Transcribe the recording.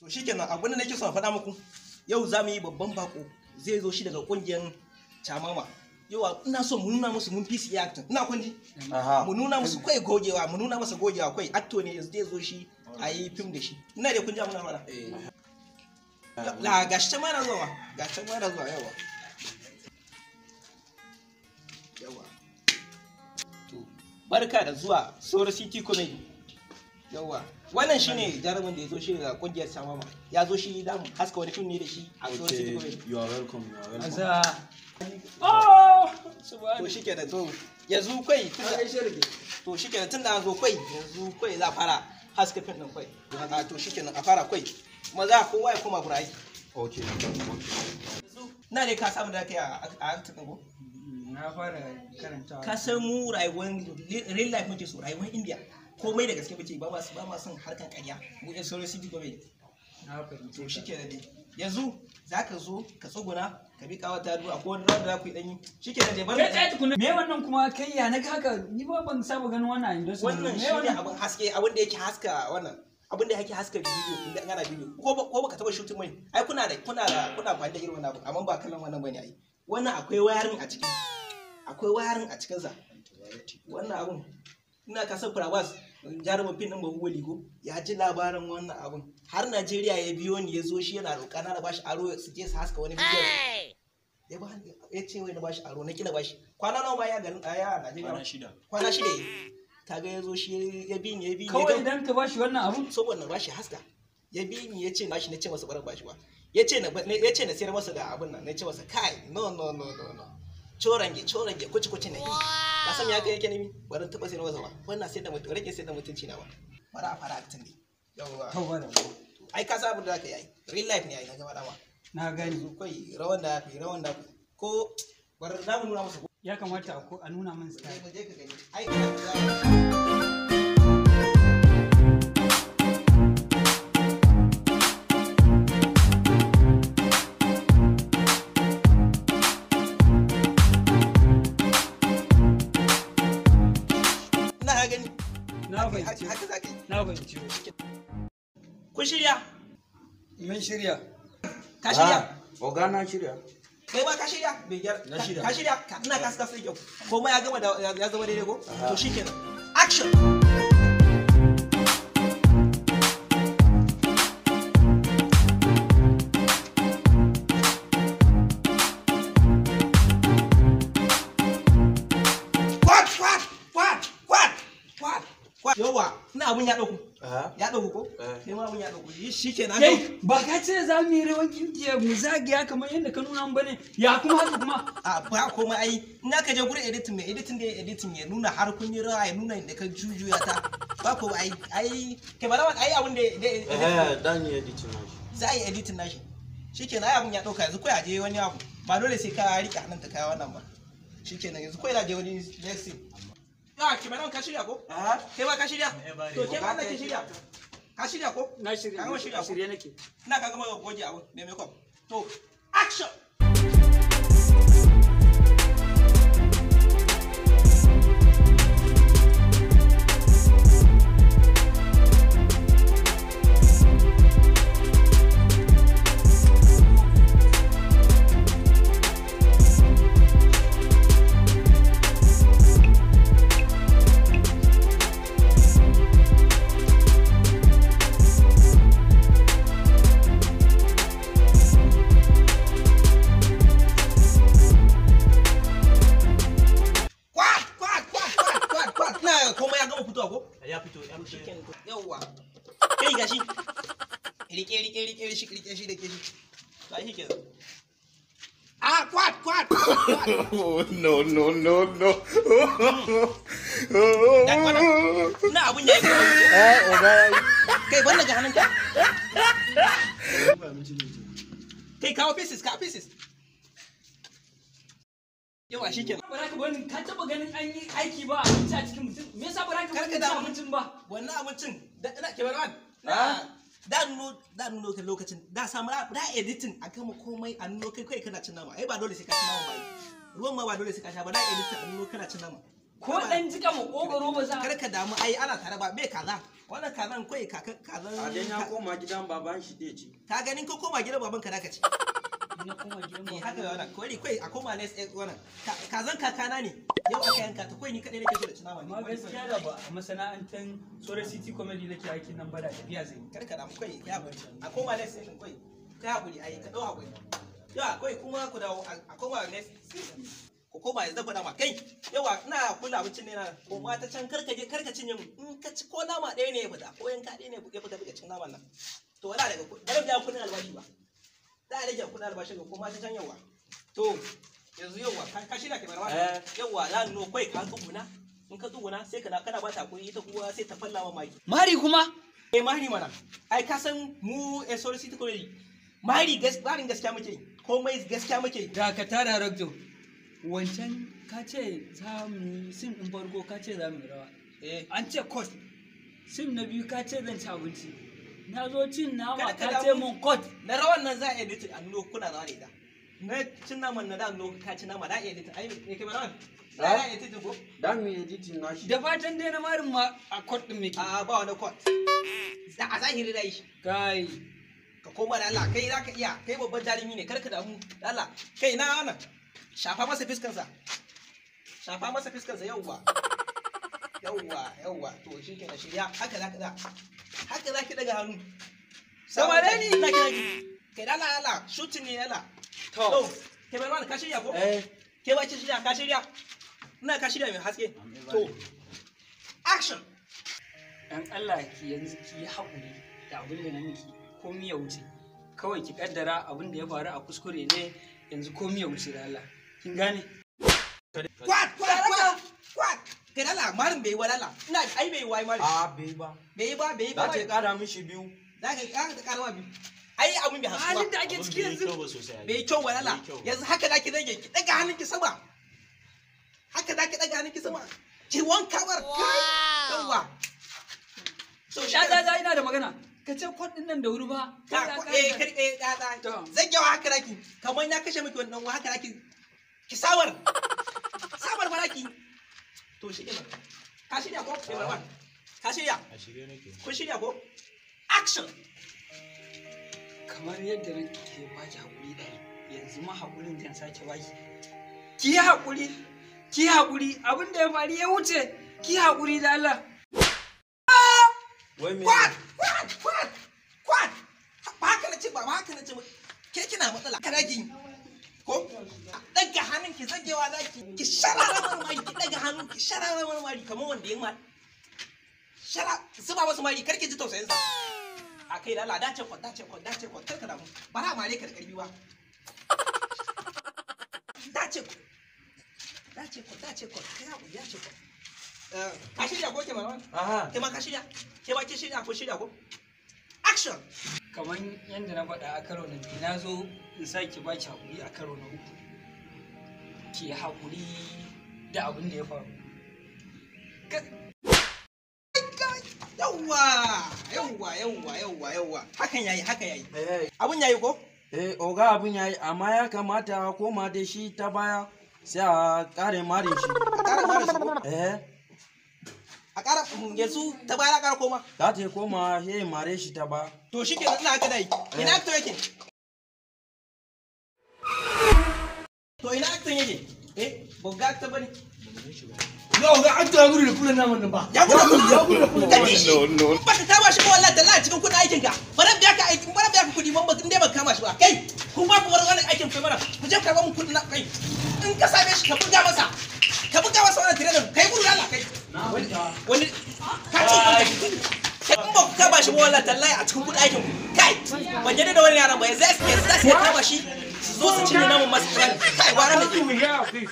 To shikenan abin da nake son faɗa muku yau za mu yi babban bako zai zo shi daga ƙungiyar Chamama. Yawa ina so mu nuna musu mun fi su acting. Ina kunji? Mu nuna musu kai gogewa, mu nuna masa gogewa kai actor ne zai zo shi a yi film da shi. Ina da kunji muna fara. La gashi ta mana zuwa, gashi ta mana zuwa yawa. Yawa. To barka da zuwa Soro City Comedy. Yawa. Wannan shine jarumin da ya zo shi daga kungiyar Chamama. Ya zo shi da haska wani film ne da shi a Soro City Comedy. You are welcome. Oh! To shikenan to yanzu kai to shikenan tunda an zo kai yanzu kai za fara haska film din kai. To shikenan a fara kai. Kuma za kowa ya koma gurai. Okay. Na dai ka samu da kai a acting ko? Na fara karantawa. Ka san mu rayuwar real life muke so rayuwar India. Komai da gaske muke ba ma son harkan ƙarya. Mu ɗan Soro City Comedy. Na fahimci. To shikenan dai. Yanzu zaka zo ka tsuguna ka bi kawo ta du'a ko wani rawa da za ku yi danyi. Shikenan dai bar. Kai tsaye tukuna. Me wannan kuma kai ya naga haka ni ba ban saba ganin wannan industry. Wannan shine abin haske abin da yake haska wannan. Abin da yake haska bidiyo idan ana bidiyo ko baka taba shooting mai ai kuna amfani da irin wannan abu amma ba kallon wannan bane ai wannan akwai wayarin a cikin sa wannan abun ina ka san Frawaz jarumin fin din Bahuwali ko ya ji labarin wannan abun har Najeriya ya biyo ni ya zo shi yana roƙa na bashi aro su je su haska wani bidiyo ya ce wai na bashi aro na kila bashi kwana nawa ba ya garin aya a Najeriya kwana shida kaga ya zo shi ya bi ni kawai idan ka bashi wannan abu saboda bashi haska ya bi ni ya ce bashi na ce masa baran bashi ba ya ce na sayar masa da abun nan na ce masa kai no corange kuci ne ka san ya kai yake ne baran taba sayar masa ba wannan sai da mutum rage sai da mutunci na ba fara acting ne yawa ai ka sabu da ka yi real life ne ai na gaba dama na gani kai rawan da ko bar na mu nuna masa ya kamata a nuna min style mu je ka gani ai na fahimci. Kun shirya? Mun shirya. Ka shirya? Oga na shirya. Kai ba ka shirya? Bai gyara. Na shirya. Ka shirya? Ina ka sai kyau. Komai ya gama da ya zama daidai ko? To shikenan. Action. Yawa, ina abun ya dauku. Ya dauku ko? Kai ma abun ya dauku. Shi kenan. Kai ba ka ce za mu yi rawan kinkiya mu zagiya kamar yadda ka nuna bane. Ya kuma haka kuma. Ba komai ai. Ina ka je gurin editing mai editing da editing ya nuna har kun yi rawa ya nuna inda ka jujuya ta. Ba ko ai kai ba ai abun da dan yi editing nashi. Za a yi editing nashi. Shikenan ai abun ya dauka yanzu kai aje wani abu. Ba dole sai ka rike hannun ta kai wannan ba. Shikenan yanzu kai da je wani next scene. Ya, kimanin ka shirya ko? Kai ba ka shirya? To ke ma nake shirya. Ka shirya ko? Na shirya. Ka shirya ko? Shirye nake. Ina ka gama goge abu me makeup. To, action. Komai ya gama fitowa ko? Ya fito. Yawwa. Kai gashi. Rike shi da ke shi. Ba shi kenan. Kwat. No. Na abun ya yi kuma. Oga ya yi. Kai ban daga hannunka. Kai kawo pieces. Yawa shi kenan. Ba ka bani ka taba ganin an yi aiki ba abinci a cikin mutum. Me yasa ba ka bani abincin ba? Wannan abincin da ina ke barwan. Da nuno ka lokacin da samu da editing a gama komai a nuno kai kana cin nama. Ai ba dole sai ka cin nama ba. Ruwan ma ba dole sai ka sha ba da editing a nuno kana cin nama. ko dan jika mu kogaro ba za. Kar ka damu ai ana tare ba me kaza. Wannan kazan kai kazan. A dan ya koma gidan baban shi dai ci. Ka ganin ka koma gidan baban ka da ka ci. Na koma gidan Eh ba. haka wannan kai a koma ne wannan. Kazan kakana ne. Yau aka yanka ta kai ni kadai nake so da cinawa ne. Ma gaskiya da ba a masana'antar Sora City Comedy nake aikin nan ba da tafiya zai. Kar ka damu kai ya bari. A koma ne station kai. Kai hakuri ai ka dau hakuri. Ya kai kuma ku dawo a koma ne ko koma yanzu faɗa ma kai yawa ina kula abincin ne na ko ma ta can karka cinye mu in ka ci ko nama ɗaya ne ya fita ko yanka ɗaya ne ya fita daga cikin naman nan to wala daga da biya kudin albashi ba da rage kudin albashi ga ko ma ta can yawa to yanzu yawa ka shirya kai barwa yawa za no kai ka tsuguna in ka tsuguna sai kana ba ta hakuri ita kuwa sai ta falla wa mari kuma mari mana ai ka san mu Sora City Comedy mari gaskiya muke komai gaskiya muke da ka tara ragjo wancan ka ce za mu sim ɗin farko ka ce za mu rawa an ce cost sim na biyu ka ce zan ci abinci na zo cin nama ka ce mun cost na rawan nan za a edit a nuno kuna rawa da ita na cin naman na da nuno ka ci nama da edit ai me kai rawan za a edit ko Dan me editing na shi. da fatan dai na marin ma a cost din miki a ba wani cost a zahiri da shi kai ka koma da Allah kai zaka iya kai babban jarumi ne karka damu da Allah kai na wannan shafa masa fiskansa yauwa to shi ke na shirya haka za ki daga hannu samare ni ina kira ki kai da Allah shooting ne Allah to ke bai mana ka shirya ko ke ba ki shirya ka shirya ina ka shirya mai haske to action dan Allah ki yanzu ki yi haƙuri da abin da na miki komai ya wuce kawai ki kaddara abin da ya faru a kuskure ne yanzu komai ya wuce da Allah kin gane kwat kai dala marin bai wadala ina ai bai wai marin bai ba. ba Za ta kara mishi biyu. za ka kara ta karawa biyu ai abun bai hasu halin ba da ake ciki yanzu bai kyau wadala yanzu haka zaki zage ki daga hannunki sama haka zaki daga hannunki sama ki wanka bar kai yawa so da ina da magana ka ce kwan din nan da wuri ba da zagewa haka zaki kamar ya kashe miki wannan haka zaki ki sabar baraki to shi kenan ka shirya ko ka shirya kun shirya ko action kamar yadda nake baki hakuri da yanzu ma hakurin zan sake baki ki hakuri abin da ya faru ya wuce ki hakuri da Allah Wai me? kwat ba haka na ce ba haka na ce ke kina matsala ka dagi ko daga hannun ki zagewa zaki ki sharara marmari ki daga hannun ki sharara marmari kamar wanda ya mari zuba wasu mari kar ki ji tausayin sa a kai da Allah dace ko kar ka damu ba ra mare ka da karbi ba dace ko kai abu dace ko ka shirya ko ke marwan ke ma ka shirya ke ba ki shirya ko action kamar yadda na faɗa a karo na biyu na zo in sake baki hakuri a karo na uku ki hakuri da abin da ya faru yawwa hakan yayi abun yayi ko Oga abin yayi amma ya kamata a koma da shi ta baya sai a kare mare shi. A ƙara yanzu ta baya ƙara koma. Za ta koma ya mare shi ta baya. To shi ke ina haka dai. Ina actor yake? To ina actor yake? Ba ga actor bane. yau ga an ta gudu da kullun naman nan ba Ya gudu da kullun. No. Ba ka kama shi ba wallahi dalla cikin kudin aikin ka. Bara biya ka aikin, bara biya ka kudi ban in dai ba kama shi ba. Kai, kun ba ku wannan aikin kai mana. Ku je ka ba mu kudin na kai. In ka same shi ka buga masa. Ka buga masa wannan trainer. Kai gudu Allah kai. Wani ka ci in ba ku kama shi ba wallahi tallahi a cikin kudin aikin kai ban yadda da wani yaran ba yanzu sai kama shi su zo su cinye namun masu kai waran da ke